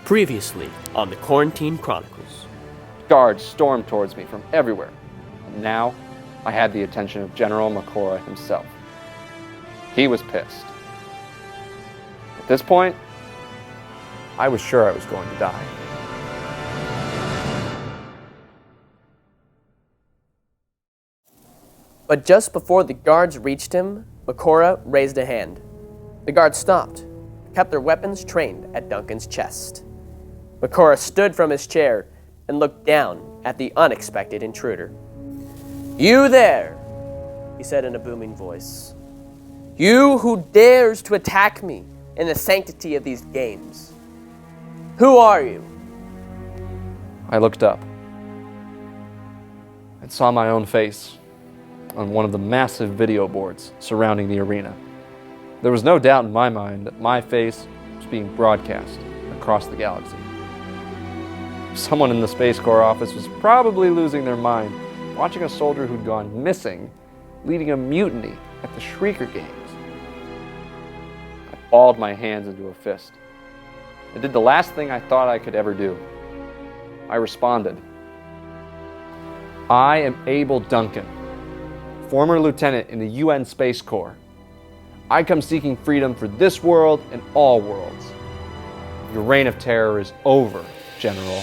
Previously on the Quarantine Chronicles. Guards stormed towards me from everywhere, and now I had the attention of General Makora himself. He was pissed. At this point, I was sure I was going to die. But just before the guards reached him, Makora raised a hand. The guards stopped, kept their weapons trained at Duncan's chest. Makora stood from his chair and looked down at the unexpected intruder. "You there," he said in a booming voice. "You who dares to attack me in the sanctity of these games. Who are you?" I looked up and saw my own face on one of the massive video boards surrounding the arena. There was no doubt in my mind that my face was being broadcast across the galaxy. Someone in the Space Corps office was probably losing their mind watching a soldier who'd gone missing leading a mutiny at the Shrieker Games. I balled my hands into a fist. I did the last thing I thought I could ever do. I responded. "I am Abel Duncan, former lieutenant in the UN Space Corps. I come seeking freedom for this world and all worlds. Your reign of terror is over, General."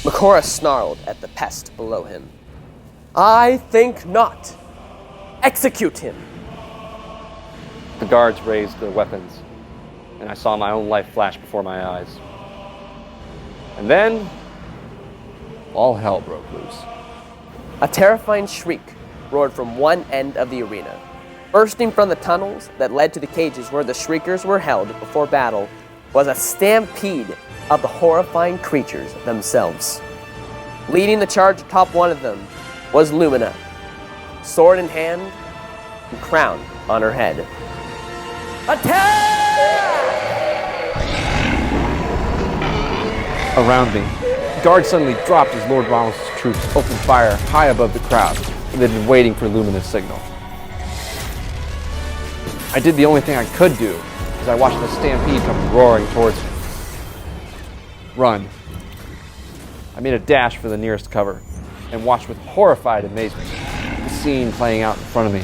Makora snarled at the pest below him. "I think not. Execute him." The guards raised their weapons, and I saw my own life flash before my eyes. And then, all hell broke loose. A terrifying shriek roared from one end of the arena. Bursting from the tunnels that led to the cages where the Shriekers were held before battle was a stampede of the horrifying creatures themselves. Leading the charge atop one of them was Lumina, sword in hand and crown on her head. Attack! Around me, guards suddenly dropped as Lord Ronald's troops opened fire high above the crowd, and they'd been waiting for Lumina's signal. I did the only thing I could do as I watched the stampede come roaring towards me. Run. I made a dash for the nearest cover and watched with horrified amazement the scene playing out in front of me.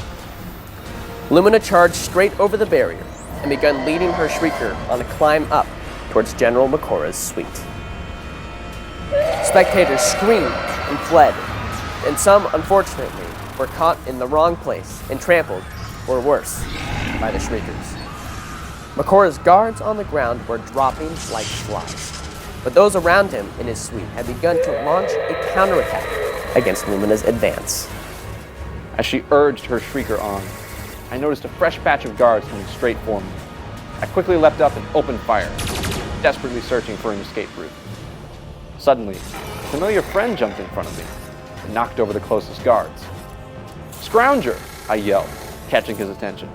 Lumina charged straight over the barrier and began leading her Shrieker on a climb up towards General Makora's suite. Spectators screamed and fled, and some, unfortunately, were caught in the wrong place and trampled, or worse, by the Shriekers. Makora's guards on the ground were dropping like flies, but those around him in his suite had begun to launch a counterattack against Lumina's advance. As she urged her Shrieker on, I noticed a fresh batch of guards coming straight for me. I quickly leapt up and opened fire, desperately searching for an escape route. Suddenly, a familiar friend jumped in front of me and knocked over the closest guards. "Scrounger!" I yelled, catching his attention.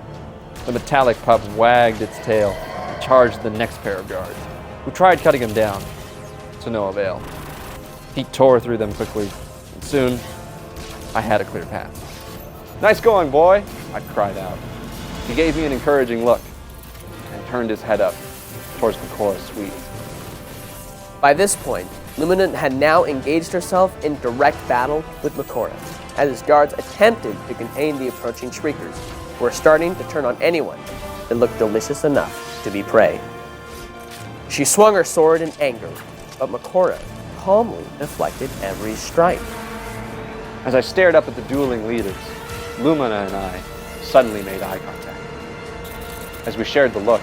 The metallic pup wagged its tail and charged the next pair of guards, who tried cutting him down, to no avail. He tore through them quickly, and soon, I had a clear path. "Nice going, boy!" I cried out. He gave me an encouraging look and turned his head up towards Makora's suite. By this point, Lumina had now engaged herself in direct battle with Makora, as his guards attempted to contain the approaching Shriekers, who were starting to turn on anyone that looked delicious enough to be prey. She swung her sword in anger, but Makora calmly deflected every strike. As I stared up at the dueling leaders, Lumina and I suddenly made eye contact. As we shared the look,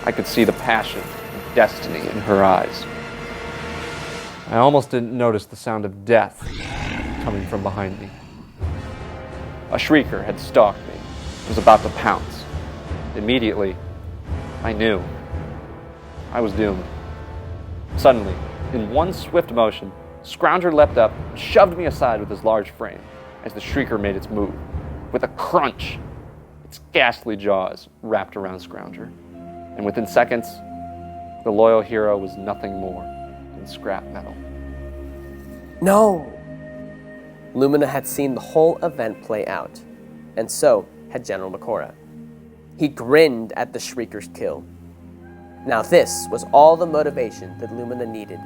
I could see the passion and destiny in her eyes. I almost didn't notice the sound of death coming from behind me. A Shrieker had stalked me, was about to pounce. Immediately, I knew I was doomed. Suddenly, in one swift motion, Scrounger leapt up and shoved me aside with his large frame as the Shrieker made its move. With a crunch, its ghastly jaws wrapped around Scrounger, and within seconds, the loyal hero was nothing more than scrap metal. No! Lumina had seen the whole event play out, and so had General Makora. He grinned at the Shrieker's kill. Now this was all the motivation that Lumina needed.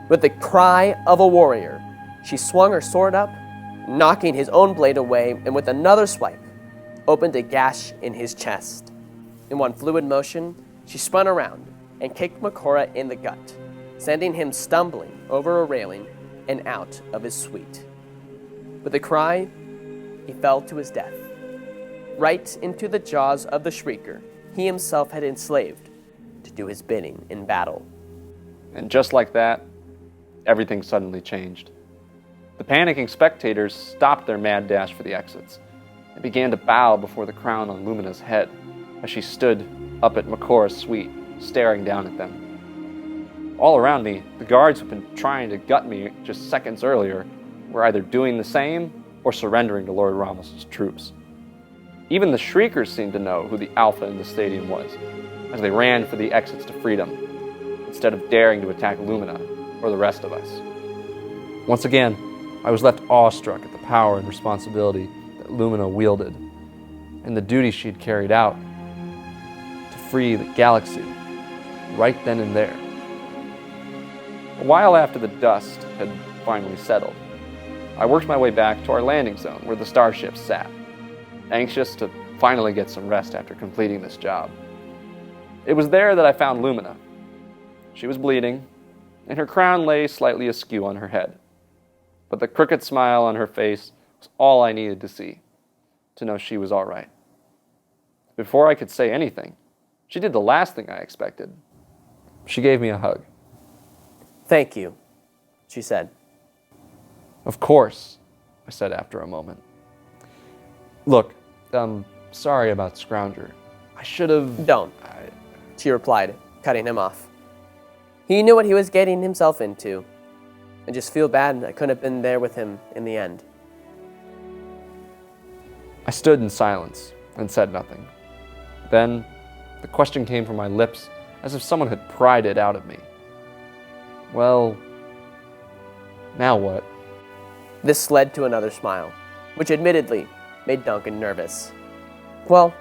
With the cry of a warrior, she swung her sword up, knocking his own blade away, and with another swipe, opened a gash in his chest. In one fluid motion, she spun around and kicked Makora in the gut, sending him stumbling over a railing and out of his suite. With a cry, he fell to his death, right into the jaws of the Shrieker he himself had enslaved to do his bidding in battle. And just like that, everything suddenly changed. The panicking spectators stopped their mad dash for the exits and began to bow before the crown on Lumina's head as she stood up at Makora's suite, staring down at them. All around me, the guards who'd been trying to gut me just seconds earlier were either doing the same or surrendering to Lord Ramos' troops. Even the Shriekers seemed to know who the alpha in the stadium was, as they ran for the exits to freedom, instead of daring to attack Lumina or the rest of us. Once again, I was left awestruck at the power and responsibility that Lumina wielded, and the duty she'd carried out to free the galaxy right then and there. A while after the dust had finally settled, I worked my way back to our landing zone where the starships sat, anxious to finally get some rest after completing this job. It was there that I found Lumina. She was bleeding, and her crown lay slightly askew on her head. But the crooked smile on her face was all I needed to see to know she was all right. Before I could say anything, she did the last thing I expected. She gave me a hug. "Thank you," she said. "Of course," I said after a moment. "Look, sorry about Scrounger. I should have..." "Don't," she replied, cutting him off. He knew what he was getting himself into. I just feel bad I couldn't have been there with him in the end. I stood in silence and said nothing. Then, the question came from my lips as if someone had pried it out of me. Well, now what? This led to another smile, which admittedly made Duncan nervous. "Well,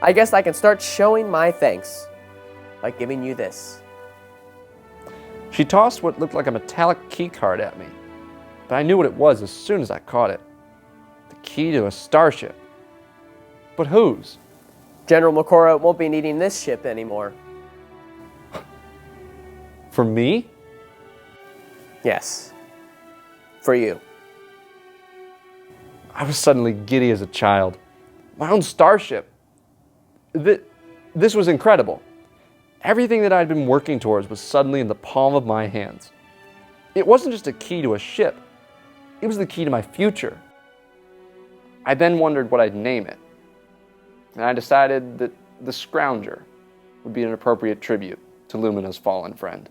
I guess I can start showing my thanks by giving you this." She tossed what looked like a metallic key card at me, but I knew what it was as soon as I caught it. The key to a starship. But whose? General Makora won't be needing this ship anymore. For me? Yes. For you. I was suddenly giddy as a child. My own starship. This was incredible. Everything that I'd been working towards was suddenly in the palm of my hands. It wasn't just a key to a ship. It was the key to my future. I then wondered what I'd name it. And I decided that the Scrounger would be an appropriate tribute to Lumina's fallen friend.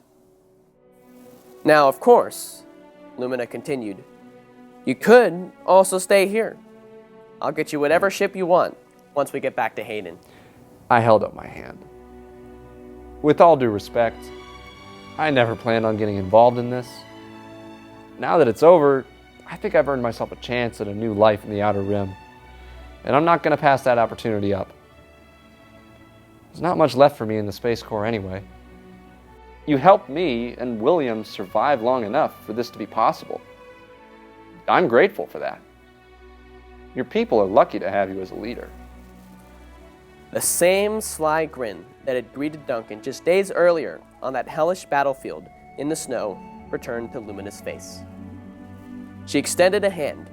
Now, of course, Lumina continued, you could also stay here. I'll get you whatever ship you want once we get back to Hayden. I held up my hand. With all due respect, I never planned on getting involved in this. Now that it's over, I think I've earned myself a chance at a new life in the Outer Rim, and I'm not going to pass that opportunity up. There's not much left for me in the Space Corps anyway. You helped me and William survive long enough for this to be possible. I'm grateful for that. Your people are lucky to have you as a leader. The same sly grin that had greeted Duncan just days earlier on that hellish battlefield in the snow returned to Lumina's face. She extended a hand,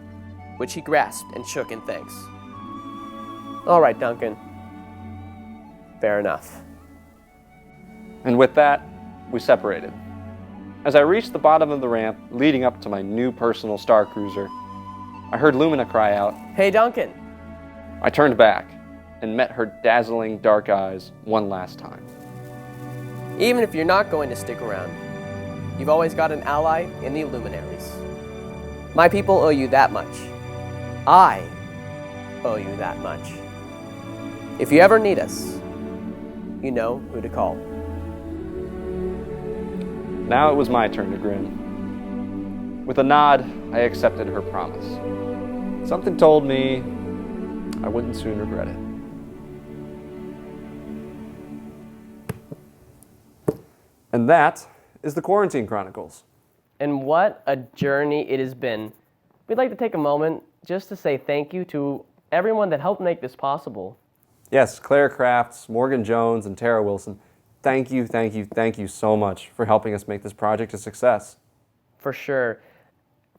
which he grasped and shook in thanks. All right, Duncan. Fair enough. And with that, we separated. As I reached the bottom of the ramp leading up to my new personal star cruiser, I heard Lumina cry out, Hey, Duncan! I turned back and met her dazzling dark eyes one last time. Even if you're not going to stick around, you've always got an ally in the Luminaries. My people owe you that much. I owe you that much. If you ever need us, you know who to call. Now it was my turn to grin. With a nod, I accepted her promise. Something told me I wouldn't soon regret it. And that is the Quarantine Chronicles. And what a journey it has been. We'd like to take a moment just to say thank you to everyone that helped make this possible. Yes, Claire Crafts, Morgan Jones, and Tara Wilson, thank you, thank you, thank you so much for helping us make this project a success. For sure.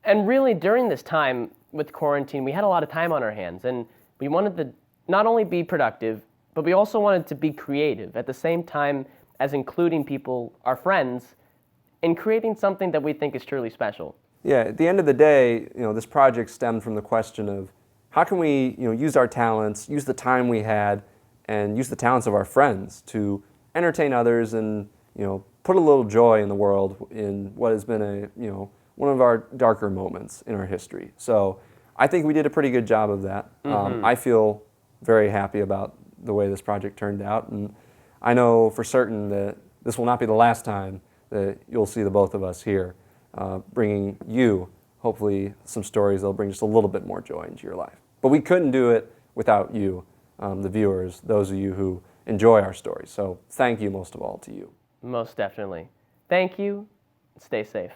And really, during this time with quarantine, we had a lot of time on our hands, and we wanted to not only be productive, but we also wanted to be creative at the same time as including people, our friends, in creating something that we think is truly special. Yeah, at the end of the day, this project stemmed from the question of how can we, use our talents, use the time we had, and use the talents of our friends to entertain others and, put a little joy in the world in what has been one of our darker moments in our history. So I think we did a pretty good job of that. I feel very happy about the way this project turned out, and I know for certain that this will not be the last time that you'll see the both of us here, bringing you, hopefully, some stories that'll bring just a little bit more joy into your life. But we couldn't do it without you, the viewers, those of you who enjoy our stories. So thank you most of all to you. Most definitely. Thank you. Stay safe.